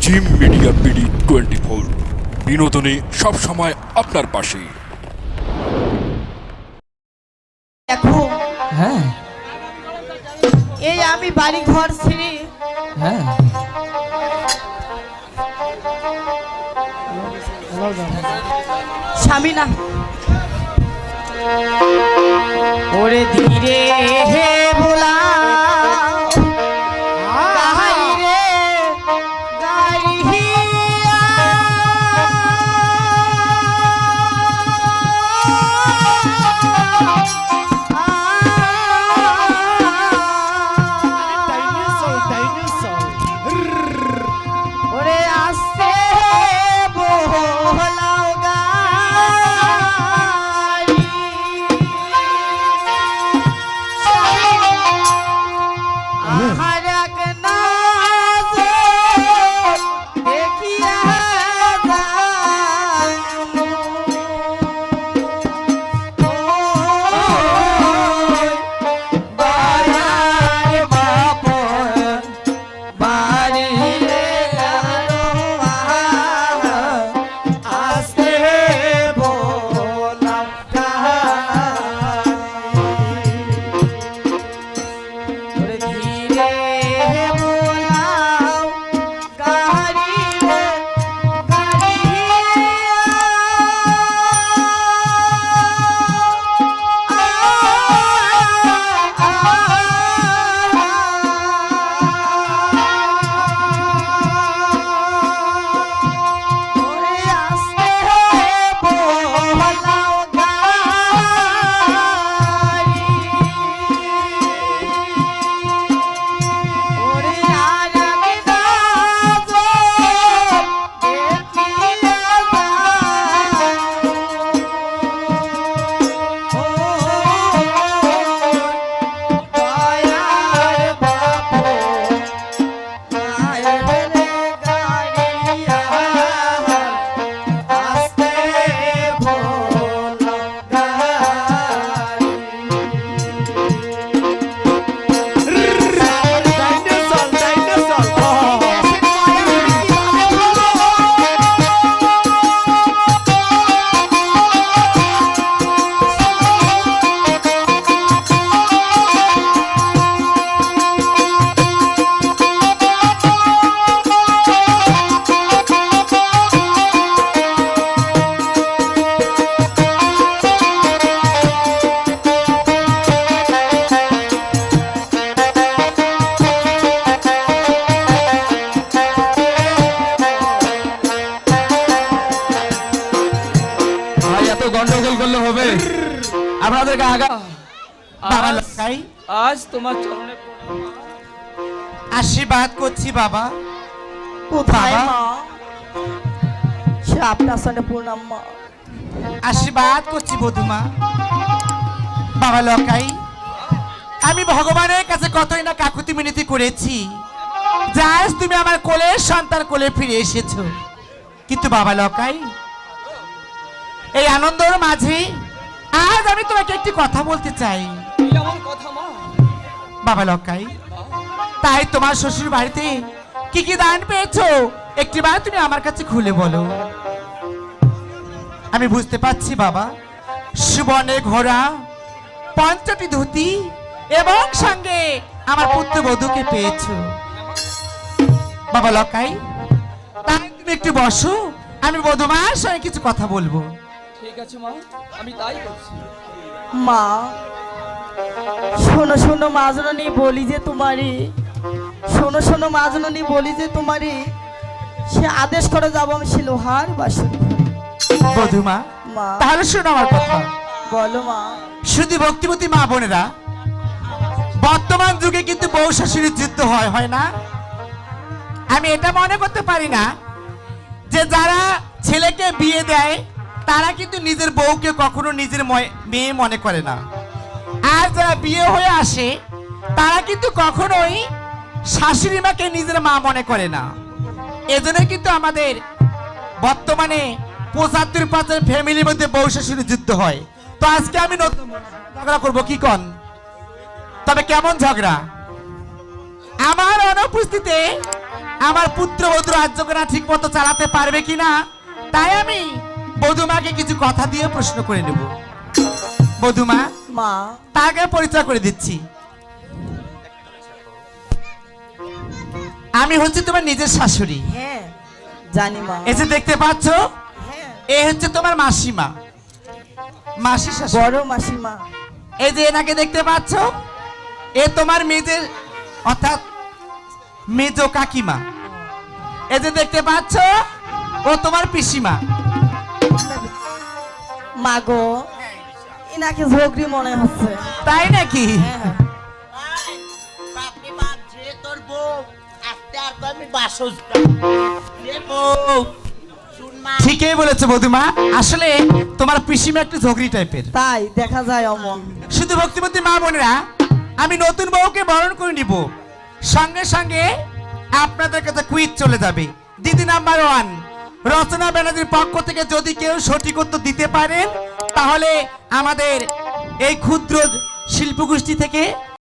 Gym media BD 24 বিনোদনে সব সময় আপনার পাশে। দেখো হ্যাঁ এই আমি বাড়ি ঘর ছেড়ে হ্যাঁ স্বামী না ওরে ধীরে হে बोला কাহাই রে গাড়িয়া ওরে আসতে বলাও গাড়ি আহার এক নাজর দেখিয়া বায়ার বাপন বাড়ি আসতে বলাম ওরে ধীরে বলাও গাড়ি রে ওরে আসতে বলাও গাড়ি ওরে আর আমি নাজর দেখিয়া দয়ার বাপু মায়ের রে গাড়িয়া আসতে বলো গাড়ি ভাই এত গন্ডগোল করলে হবে আপনাদেরকে আগা বাবা লক্ষ্মী আজ তোমার চরণে প্রণাম। আশীর্বাদ করছি বাবা। কোথায় বাবা? মা সে আপনার সামনে প্রণাম মা আশীর্বাদ করছি বধুমা। বাবা লকাই, আমি ভগবানের কাছে কতই না কাকুতি মিনতি করেছি যে আজ তুমি আমার কোলের সন্তান কোলে ফিরে এসেছো, কিন্তু বাবা লকাই এই আনন্দের মাঝে আজ আমি তোমাকে একটি কথা বলতে চাই। কেমন কথা মা? বাবা লকাই, তাই তোমার শ্বশুর বাড়িতে কি কি দান পেয়েছো একটিবার তুমি আমার কাছে খুলে বলো। আমি বুঝতে পারছি বাবা, সুবর্ণের ঘোড়া, ৫টি ধুতি এবং সঙ্গে আমার পুত্রবধূকে পেয়েছো। বাবা লকাই, তাই তুমি একটু বসো, আমি বধূমার সঙ্গে কিছু কথা বলবো। ঠিক আছে মা, আমি তাই করছি। মা শোনো শোনো মাজননি বলি যে তোমারই শোনো শোনো মাজননি বলি যে তোমারই সে আদেশ করে যাবো আমি সে লোহার বাসুরি বধূমা, মা তাহলে শোনো আমার কথা। বলো মা শুধু ভক্তিমতী মা বোনেরা, বর্তমান যুগে কিন্তু বউ শাশুড়ির যুদ্ধ হয় না? আমি এটা মনে করতে পারি না যে যারা ছেলেকে বিয়ে দেয় তারা কিন্তু নিজের বউকে কখনো নিজের মেয়ে মনে করে না, আর যারা বিয়ে হয়ে আসে তারা কিন্তু কখনোই শাশুড়ি মাকে নিজের মা মনে করে না। এজন্য কিন্তু আমাদের বর্তমানে ৭৫% ফ্যামিলির মধ্যে বউ শাশুড়ির যুদ্ধ হয়। তো আজকে আমি নতুন ঝগড়া করবো কি কন? তবে কেমন ঝগড়া? আমার অনুপস্থিতিতে আমার পুত্রবধূ রাজ্যকরা ঠিক মতো চালাতে পারবে কিনা, তাই আমি বধুমাকে কিছু কথা দিয়ে প্রশ্ন করে নেব। বধুমা, মা তাকে পরিচয় করে দিচ্ছি। আমি হচ্ছে তোমার নিজের শাশুড়ি। হ্যাঁ জানি মা। এই যে দেখতে পাচ্ছ, হ্যাঁ এ হচ্ছে তোমার মাসিমা, মাসি শাশুড়ি। বড় মাসিমা। এই যে এনাকে দেখতে পাচ্ছ, এ তোমার মেজের অর্থাৎ মেজ কাকিমা। এই যে দেখতে পাচ্ছ, ও তোমার পিসিমা। মা গো, এনাকে ঝগড়ি মনে হচ্ছে। তাই নাকি? হ্যাঁ বাপরে বাপ, যে তোর বউ আস্তে আর আমি বাসজ রে বউ শুন মা। ঠিকই বলেছো বধুমা, আসলে তোমার পিসিমা একটু ঝগড়ি টাইপের। তাই দেখা যায় অমন। শুধু ভক্তিমতী মা বোনেরা, আমি নতুন বউকে বরণ করে নিব, সঙ্গে সঙ্গে আপনাদের কাছে কুইজ চলে যাবে। দিদি নাম্বার 1, রচনা ব্যানার্জির পক্ষ থেকে যদি কেউ সঠিক উত্তর দিতে পারেন, তাহলে আমাদের এই ক্ষুদ্র শিল্পগোষ্ঠী থেকে